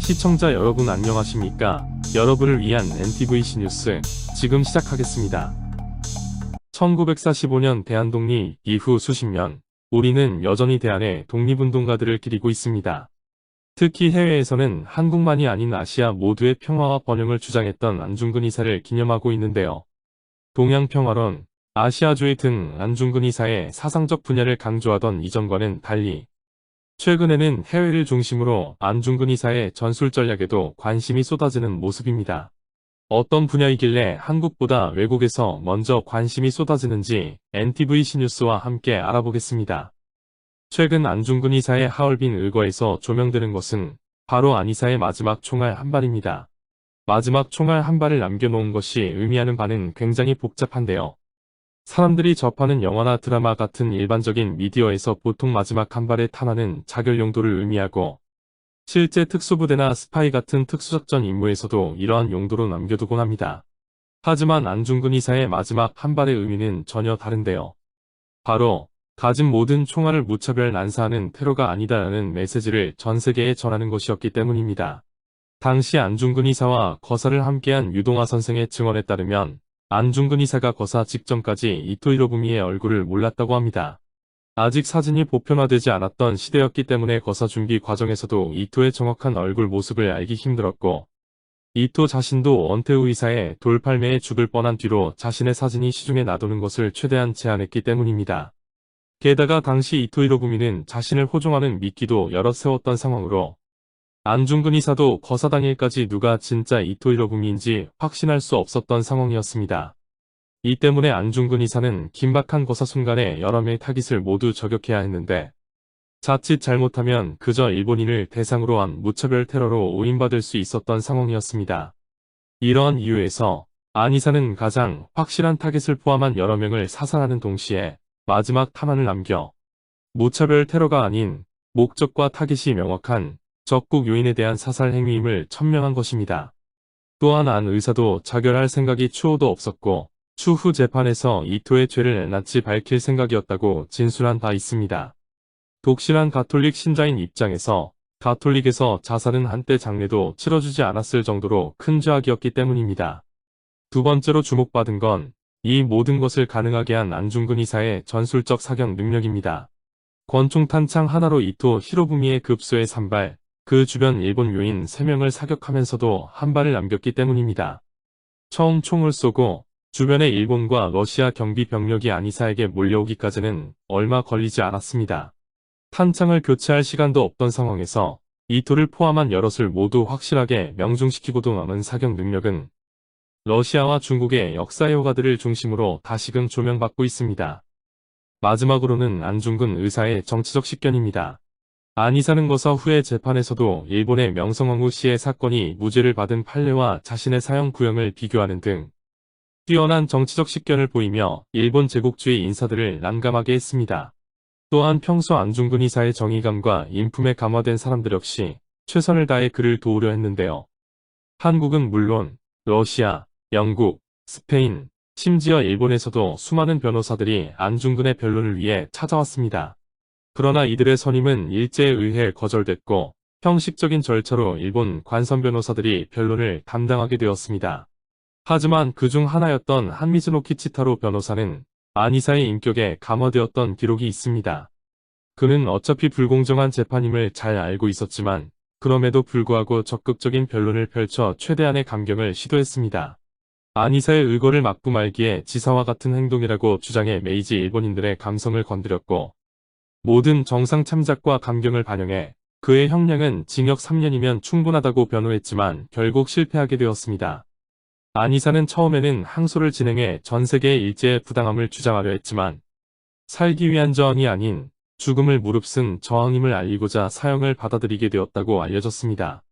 시청자 여러분 안녕하십니까? 여러분을 위한 NTVC 뉴스 지금 시작하겠습니다. 1945년 대한독립 이후 수십 년, 우리는 여전히 대한의 독립운동가들을 기리고 있습니다. 특히 해외에서는 한국만이 아닌 아시아 모두의 평화와 번영을 주장했던 안중근 이사를 기념하고 있는데요. 동양평화론, 아시아주의 등 안중근 이사의 사상적 분야를 강조하던 이전과는 달리 최근에는 해외를 중심으로 안중근 이사의 전술 전략에도 관심이 쏟아지는 모습입니다. 어떤 분야이길래 한국보다 외국에서 먼저 관심이 쏟아지는지 NTVC 뉴스와 함께 알아보겠습니다. 최근 안중근 이사의 하얼빈 의거에서 조명되는 것은 바로 안 이사의 마지막 총알 한 발입니다. 마지막 총알 한 발을 남겨놓은 것이 의미하는 바는 굉장히 복잡한데요. 사람들이 접하는 영화나 드라마 같은 일반적인 미디어에서 보통 마지막 한 발의 탄환은 자결 용도를 의미하고, 실제 특수부대나 스파이 같은 특수작전 임무에서도 이러한 용도로 남겨두곤 합니다. 하지만 안중근 이사의 마지막 한 발의 의미는 전혀 다른데요. 바로 가진 모든 총알을 무차별 난사하는 테러가 아니다라는 메시지를 전 세계에 전하는 것이었기 때문입니다. 당시 안중근 이사와 거사를 함께한 유동화 선생의 증언에 따르면 안중근 이사가 거사 직전까지 이토 히로부미의 얼굴을 몰랐다고 합니다. 아직 사진이 보편화되지 않았던 시대였기 때문에 거사 준비 과정에서도 이토의 정확한 얼굴 모습을 알기 힘들었고, 이토 자신도 언태우 이사의 돌팔매에 죽을 뻔한 뒤로 자신의 사진이 시중에 놔두는 것을 최대한 제한했기 때문입니다. 게다가 당시 이토 히로부미는 자신을 호종하는 미끼도 여러 세웠던 상황으로 안중근 이사도 거사 당일까지 누가 진짜 이토 히로부미인지 확신할 수 없었던 상황이었습니다. 이 때문에 안중근 이사는 긴박한 거사 순간에 여러 명의 타깃을 모두 저격해야 했는데, 자칫 잘못하면 그저 일본인을 대상으로 한 무차별 테러로 오인받을 수 있었던 상황이었습니다. 이러한 이유에서 안 이사는 가장 확실한 타깃을 포함한 여러 명을 사살하는 동시에 마지막 탄환을 남겨 무차별 테러가 아닌 목적과 타깃이 명확한 적국 요인에 대한 사살 행위임을 천명한 것입니다. 또한 안 의사도 자결할 생각이 추호도 없었고, 추후 재판에서 이토의 죄를 낱낱이 밝힐 생각이었다고 진술한 바 있습니다. 독실한 가톨릭 신자인 입장에서 가톨릭에서 자살은 한때 장례도 치러주지 않았을 정도로 큰 죄악이었기 때문입니다. 두 번째로 주목받은 건 이 모든 것을 가능하게 한 안중근 이사의 전술적 사격 능력입니다. 권총 탄창 하나로 이토 히로부미의 급소의 3발, 그 주변 일본 요인 3명을 사격하면서도 한 발을 남겼기 때문입니다. 처음 총을 쏘고 주변의 일본과 러시아 경비 병력이 안 이사에게 몰려오기까지는 얼마 걸리지 않았습니다. 탄창을 교체할 시간도 없던 상황에서 이토를 포함한 여럿을 모두 확실하게 명중시키고도 남은 사격 능력은 러시아와 중국의 역사의 호가들을 중심으로 다시금 조명받고 있습니다. 마지막으로는 안중근 의사의 정치적 식견입니다. 안 이사는 거사 후의 재판에서도 일본의 명성황후 씨의 사건이 무죄를 받은 판례와 자신의 사형 구형을 비교하는 등 뛰어난 정치적 식견을 보이며 일본 제국주의 인사들을 난감하게 했습니다. 또한 평소 안중근 이사의 정의감과 인품에 감화된 사람들 역시 최선을 다해 그를 도우려 했는데요. 한국은 물론 러시아, 영국, 스페인, 심지어 일본에서도 수많은 변호사들이 안중근의 변론을 위해 찾아왔습니다. 그러나 이들의 선임은 일제에 의해 거절됐고, 형식적인 절차로 일본 관선 변호사들이 변론을 담당하게 되었습니다. 하지만 그중 하나였던 한미즈노 키치타로 변호사는 안 이사의 인격에 감화되었던 기록이 있습니다. 그는 어차피 불공정한 재판임을 잘 알고 있었지만 그럼에도 불구하고 적극적인 변론을 펼쳐 최대한의 감경을 시도했습니다. 안 이사의 의거를 막고 말기에 지사와 같은 행동이라고 주장해 메이지 일본인들의 감성을 건드렸고, 모든 정상 참작과 감경을 반영해 그의 형량은 징역 3년이면 충분하다고 변호했지만 결국 실패하게 되었습니다. 안 이사는 처음에는 항소를 진행해 전 세계의 일제의 부당함을 주장하려 했지만 살기 위한 저항이 아닌 죽음을 무릅쓴 저항임을 알리고자 사형을 받아들이게 되었다고 알려졌습니다.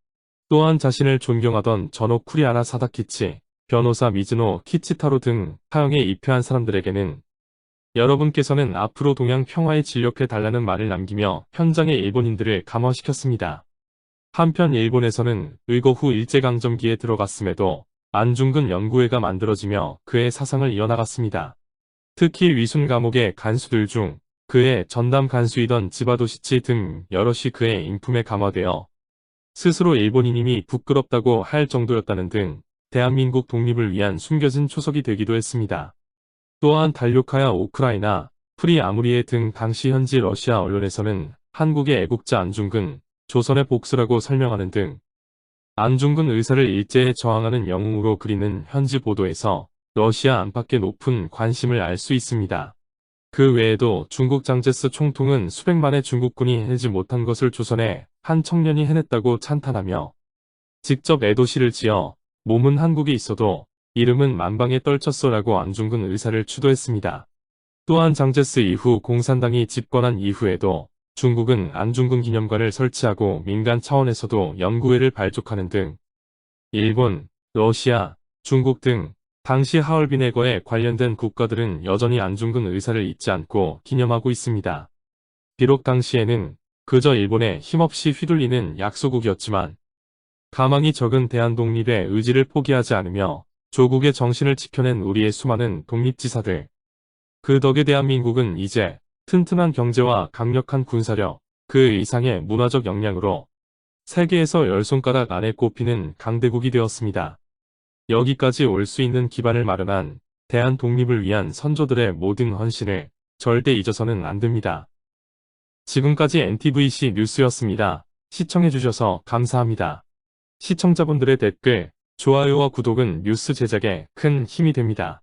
또한 자신을 존경하던 전호 쿠리하라 사다키치, 변호사 미즈노 키치타로 등 사형에 입회한 사람들에게는 여러분께서는 앞으로 동양 평화에 진력해 달라는 말을 남기며 현장의 일본인들을 감화시켰습니다. 한편 일본에서는 의거 후 일제강점기에 들어갔음에도 안중근 연구회가 만들어지며 그의 사상을 이어나갔습니다. 특히 위순 감옥의 간수들 중 그의 전담 간수이던 지바도시치 등 여럿이 그의 인품에 감화되어 스스로 일본인임이 부끄럽다고 할 정도였다는 등 대한민국 독립을 위한 숨겨진 초석이 되기도 했습니다. 또한 달료카야 우크라이나, 프리 아무리에 등 당시 현지 러시아 언론에서는 한국의 애국자 안중근, 조선의 복수라고 설명하는 등 안중근 의사를 일제에 저항하는 영웅으로 그리는 현지 보도에서 러시아 안팎의 높은 관심을 알 수 있습니다. 그 외에도 중국 장제스 총통은 수백만의 중국군이 해내지 못한 것을 조선의 한 청년이 해냈다고 찬탄하며 직접 애도시를 지어 몸은 한국에 있어도 이름은 만방에 떨쳤어라고 안중근 의사를 추도했습니다. 또한 장제스 이후 공산당이 집권한 이후에도 중국은 안중근 기념관을 설치하고 민간 차원에서도 연구회를 발족하는 등 일본, 러시아, 중국 등 당시 하얼빈해거에 관련된 국가들은 여전히 안중근 의사를 잊지 않고 기념하고 있습니다. 비록 당시에는 그저 일본에 힘없이 휘둘리는 약소국이었지만 가망이 적은 대한독립의 의지를 포기하지 않으며 조국의 정신을 지켜낸 우리의 수많은 독립지사들. 그 덕에 대한민국은 이제 튼튼한 경제와 강력한 군사력, 그 이상의 문화적 역량으로 세계에서 10손가락 안에 꼽히는 강대국이 되었습니다. 여기까지 올 수 있는 기반을 마련한 대한 독립을 위한 선조들의 모든 헌신을 절대 잊어서는 안 됩니다. 지금까지 NTVC 뉴스였습니다. 시청해주셔서 감사합니다. 시청자분들의 댓글, 좋아요와 구독은 뉴스 제작에 큰 힘이 됩니다.